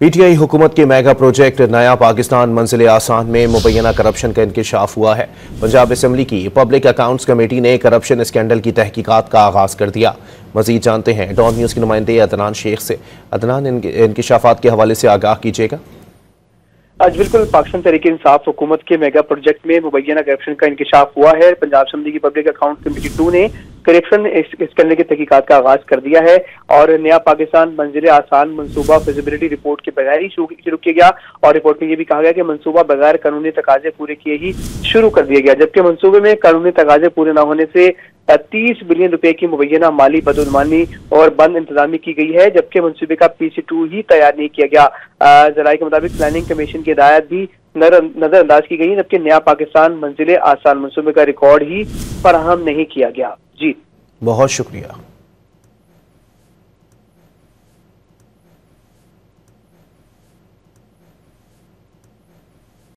PTI हुकूमत के mega project नया पाकिस्तान मंजिल आसान में मुबैना करप्शन का इंकशाफ हुआ है। पंजाब असेंबली की पब्लिक अकाउंट्स कमेटी ने करप्शन स्कैंडल की तहकीकात का आगाज कर दिया। मजीद जानते हैं डॉन न्यूज़ के नुमाइंदे अदनान शेख से। अदनान, इंकशाफात के हवाले से आगाह कीजिएगा। आज बिल्कुल पाकिस्तान तहरीक इंसाफ हुकूमत के मेगा प्रोजेक्ट में मुबैना करप्शन का इंकशाफ हुआ है। पंजाब असेंबली की पब्लिक अकाउंट कमेटी 2 ने करप्शन स्कैंडल की तहकीकात का आगाज कर दिया है और नया पाकिस्तान मंजिल आसान मंसूबा फिजिबिलिटी रिपोर्ट के बगैर ही शुरू किया गया और रिपोर्ट में यह भी कहा गया कि मंसूबा बगैर कानूनी तकाजे पूरे किए ही शुरू कर दिया गया, जबकि मंसूबे में कानूनी तकाजे पूरे न होने से 30 बिलियन रुपए की मुबैना माली बदउनवानी और बंद इंतजामी की गई है, जबकि मंसूबे का PC2 ही तैयार नहीं किया गया। जराये के मुताबिक प्लानिंग कमीशन की हिदायत भी नजरअंदाज की गई, जबकि नया पाकिस्तान मंजिल आसान मंसूबे का रिकॉर्ड ही फराहम नहीं किया गया। जी, बहुत शुक्रिया।